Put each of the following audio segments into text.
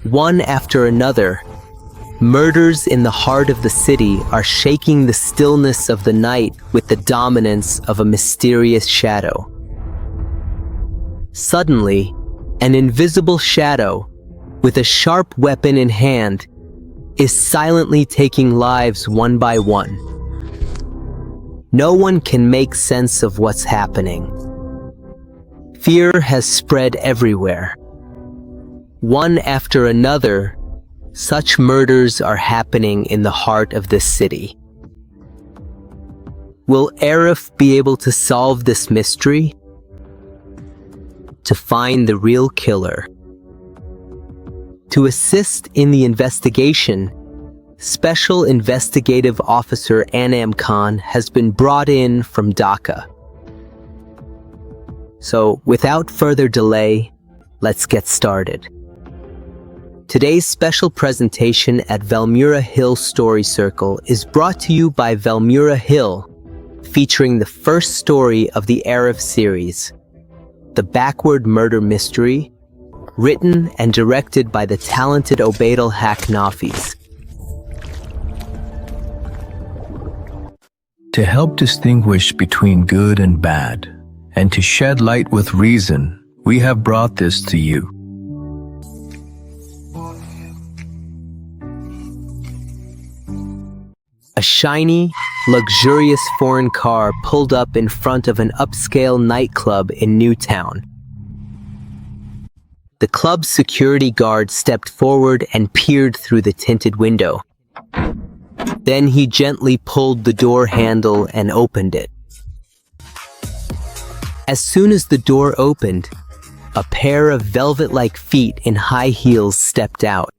One after another, murders in the heart of the city are shaking the stillness of the night with the dominance of a mysterious shadow. Suddenly, an invisible shadow, with a sharp weapon in hand, is silently taking lives one by one. No one can make sense of what's happening. Fear has spread everywhere. One after another, such murders are happening in the heart of this city. Will Arif be able to solve this mystery? To find the real killer. To assist in the investigation, Special Investigative Officer Anam Khan has been brought in from Dhaka. So, without further delay, let's get started. Today's special presentation at Velmura Hill Story Circle is brought to you by Velmura Hill, featuring the first story of the Arif series, The Backward Murder Mystery, written and directed by the talented Obaidul Haq Nafis. To help distinguish between good and bad, and to shed light with reason, we have brought this to you. A shiny, luxurious foreign car pulled up in front of an upscale nightclub in Newtown. The club's security guard stepped forward and peered through the tinted window. Then he gently pulled the door handle and opened it. As soon as the door opened, a pair of velvet-like feet in high heels stepped out.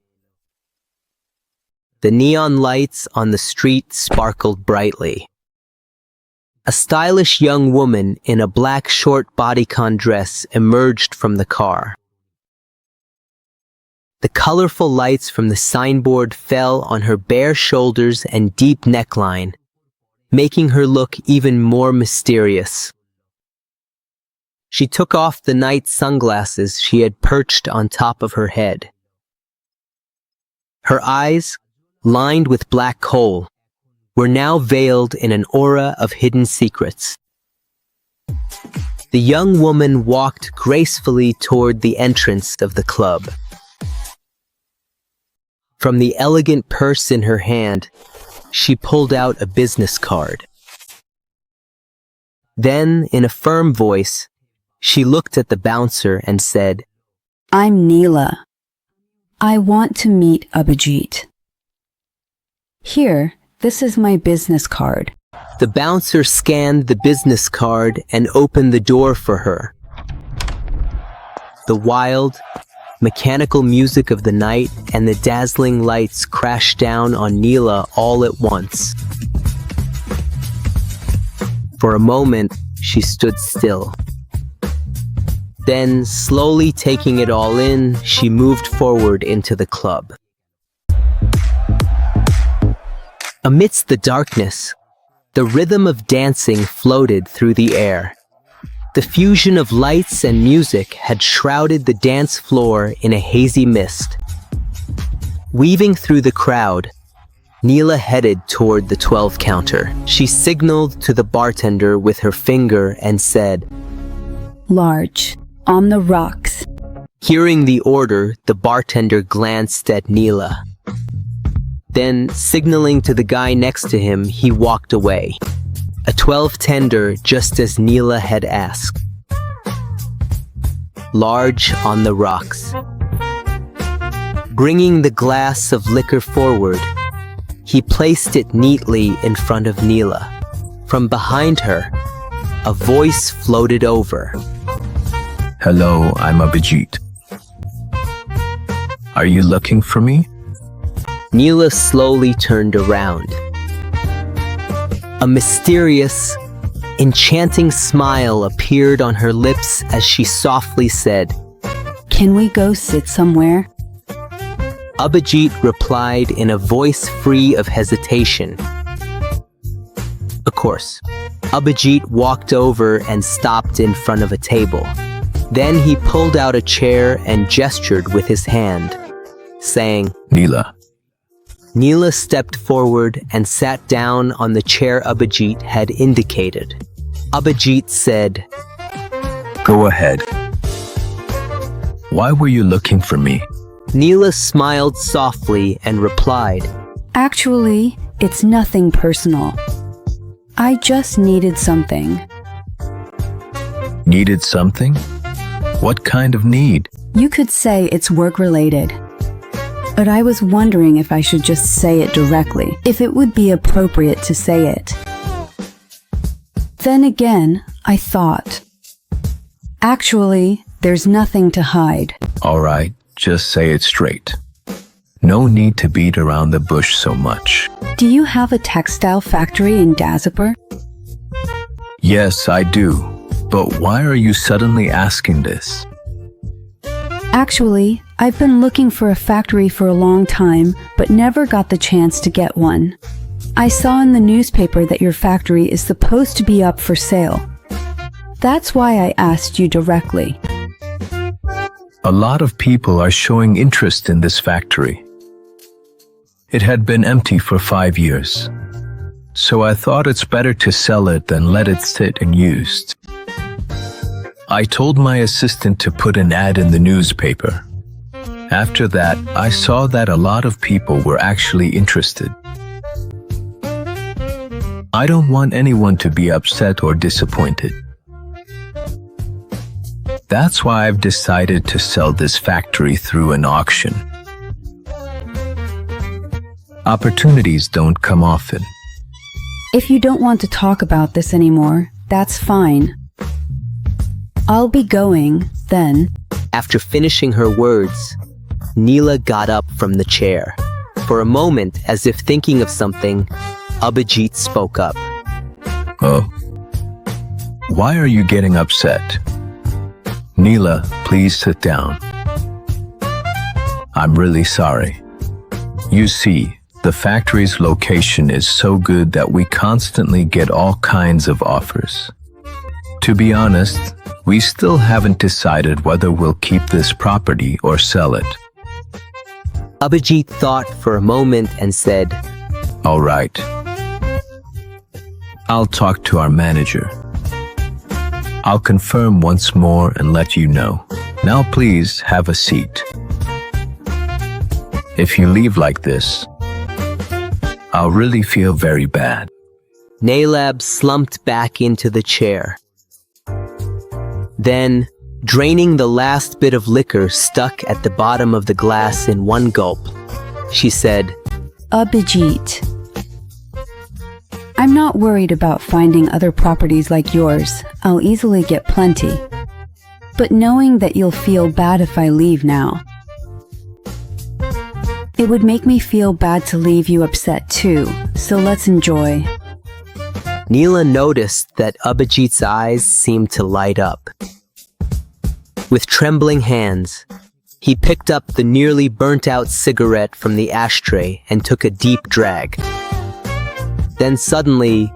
The neon lights on the street sparkled brightly. A stylish young woman in a black short bodycon dress emerged from the car. The colorful lights from the signboard fell on her bare shoulders and deep neckline, making her look even more mysterious. She took off the night sunglasses she had perched on top of her head. Her eyes, lined with black coal, were now veiled in an aura of hidden secrets. The young woman walked gracefully toward the entrance of the club. From the elegant purse in her hand, she pulled out a business card. Then, in a firm voice, she looked at the bouncer and said, "I'm Neela. I want to meet Abhijit. Here, this is my business card." The bouncer scanned the business card and opened the door for her. The wild, mechanical music of the night and the dazzling lights crashed down on Neela all at once. For a moment, she stood still. Then, slowly taking it all in, she moved forward into the club. Amidst the darkness, the rhythm of dancing floated through the air. The fusion of lights and music had shrouded the dance floor in a hazy mist. Weaving through the crowd, Neela headed toward the 12 counter. She signaled to the bartender with her finger and said, "Large, on the rocks." Hearing the order, the bartender glanced at Neela. Then, signaling to the guy next to him, he walked away. A 12 tender, just as Neela had asked. Large on the rocks. Bringing the glass of liquor forward, he placed it neatly in front of Neela. From behind her, a voice floated over. Hello, I'm Abhijit. Are you looking for me? Neela slowly turned around. A mysterious, enchanting smile appeared on her lips as she softly said, "Can we go sit somewhere?" Abhijit replied in a voice free of hesitation. Of course. Abhijit walked over and stopped in front of a table. Then he pulled out a chair and gestured with his hand. saying, Neela, Neela stepped forward and sat down on the chair Abhijit had indicated. Abhijit said, go ahead. Why were you looking for me? Neela smiled softly and replied, Actually, it's nothing personal. I just needed something. Needed something? What kind of need? You could say it's work-related. But I was wondering if I should just say it directly, if it would be appropriate to say it. Then again, I thought, actually, there's nothing to hide. All right, just say it straight. No need to beat around the bush so much. Do you have a textile factory in Dazipur? Yes, I do. But why are you suddenly asking this? Actually, I've been looking for a factory for a long time, but never got the chance to get one. I saw in the newspaper that your factory is supposed to be up for sale. That's why I asked you directly. A lot of people are showing interest in this factory. It had been empty for 5 years, so I thought it's better to sell it than let it sit unused. I told my assistant to put an ad in the newspaper. After that, I saw that a lot of people were actually interested. I don't want anyone to be upset or disappointed. That's why I've decided to sell this factory through an auction. Opportunities don't come often. If you don't want to talk about this anymore, that's fine. I'll be going, then. After finishing her words, Neela got up from the chair. For a moment, as if thinking of something, Abhijit spoke up. Oh, why are you getting upset? Neela, please sit down. I'm really sorry. You see, the factory's location is so good that we constantly get all kinds of offers. To be honest, we still haven't decided whether we'll keep this property or sell it. Abhijit thought for a moment and said, All right. I'll talk to our manager. I'll confirm once more and let you know. Now please have a seat. If you leave like this, I'll really feel very bad. Nalab slumped back into the chair. Then, draining the last bit of liquor stuck at the bottom of the glass in one gulp, she said, Abhijit, I'm not worried about finding other properties like yours. I'll easily get plenty. But knowing that you'll feel bad if I leave now, it would make me feel bad to leave you upset too, so let's enjoy. Neela noticed that Abhijit's eyes seemed to light up. With trembling hands, he picked up the nearly burnt-out cigarette from the ashtray and took a deep drag. Then suddenly,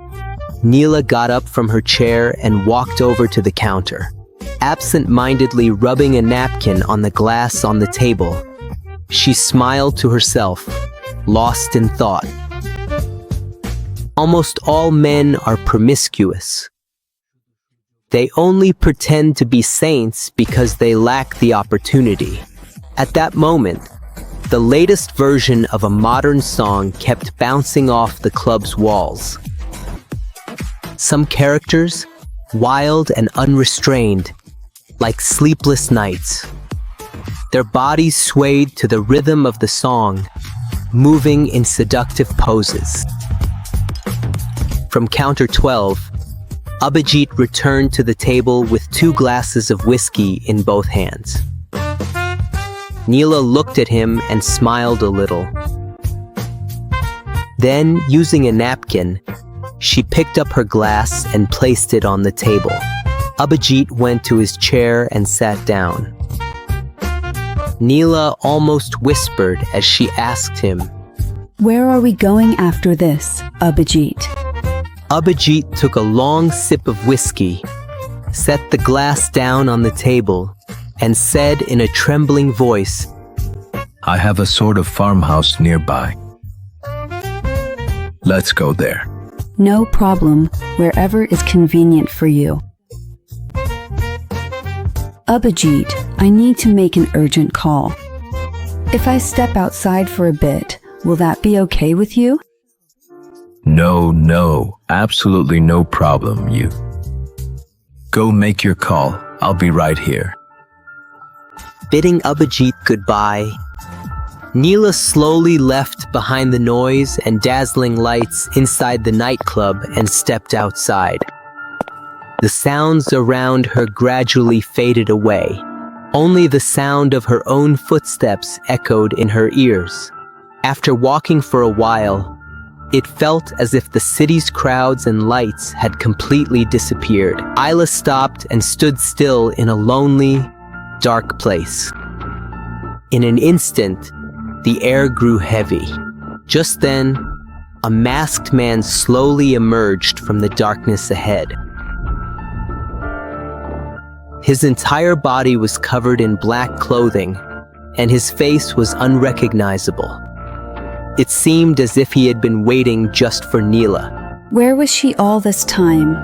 Neela got up from her chair and walked over to the counter. Absent-mindedly rubbing a napkin on the glass on the table, she smiled to herself, lost in thought. Almost all men are promiscuous. They only pretend to be saints because they lack the opportunity. At that moment, the latest version of a modern song kept bouncing off the club's walls. Some characters, wild and unrestrained, like sleepless nights. Their bodies swayed to the rhythm of the song, moving in seductive poses. From counter 12, Abhijit returned to the table with 2 glasses of whiskey in both hands. Neela looked at him and smiled a little. Then, using a napkin, she picked up her glass and placed it on the table. Abhijit went to his chair and sat down. Neela almost whispered as she asked him, Where are we going after this, Abhijit? Abhijit took a long sip of whiskey, set the glass down on the table, and said in a trembling voice, I have a sort of farmhouse nearby. Let's go there. No problem, wherever is convenient for you. Abhijit, I need to make an urgent call. If I step outside for a bit, will that be okay with you? No, absolutely no problem, you. Go make your call. I'll be right here. Bidding Abhijit goodbye, Neela slowly left behind the noise and dazzling lights inside the nightclub and stepped outside. The sounds around her gradually faded away. Only the sound of her own footsteps echoed in her ears. After walking for a while, it felt as if the city's crowds and lights had completely disappeared. Isla stopped and stood still in a lonely, dark place. In an instant, the air grew heavy. Just then, a masked man slowly emerged from the darkness ahead. His entire body was covered in black clothing, and his face was unrecognizable. It seemed as if he had been waiting just for Neela. Where was she all this time?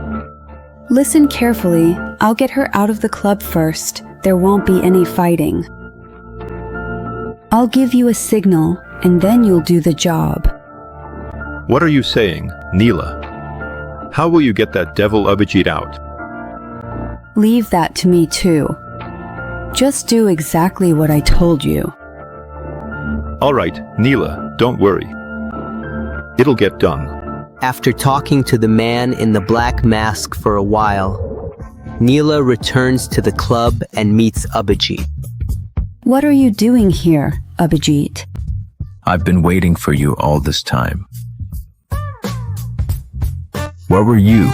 Listen carefully. I'll get her out of the club first. There won't be any fighting. I'll give you a signal, and then you'll do the job. What are you saying, Neela? How will you get that devil Abhijit out? Leave that to me too. Just do exactly what I told you. All right, Neela, don't worry. It'll get done. After talking to the man in the black mask for a while, Neela returns to the club and meets Abhijit. What are you doing here, Abhijit? I've been waiting for you all this time. Where were you?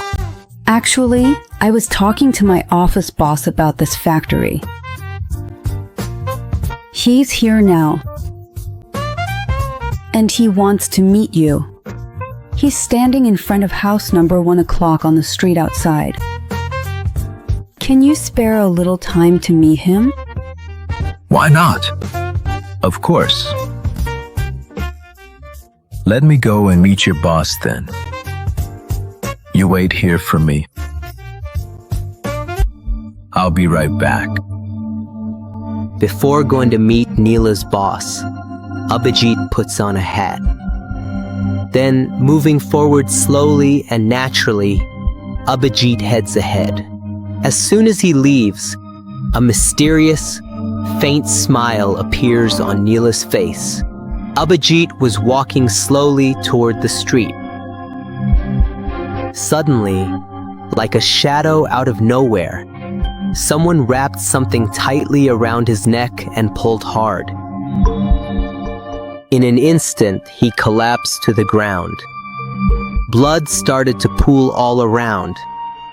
Actually, I was talking to my office boss about this factory. He's here now. And he wants to meet you. He's standing in front of house number 1 o'clock on the street outside. Can you spare a little time to meet him? Why not? Of course. Let me go and meet your boss then. You wait here for me. I'll be right back. Before going to meet Neela's boss, Abhijit puts on a hat. Then, moving forward slowly and naturally, Abhijit heads ahead. As soon as he leaves, a mysterious, faint smile appears on Neela's face. Abhijit was walking slowly toward the street. Suddenly, like a shadow out of nowhere, someone wrapped something tightly around his neck and pulled hard. In an instant, he collapsed to the ground. Blood started to pool all around,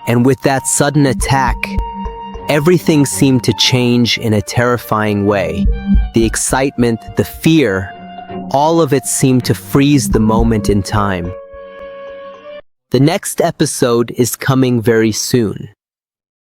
and with that sudden attack, everything seemed to change in a terrifying way. The excitement, the fear, all of it seemed to freeze the moment in time. The next episode is coming very soon.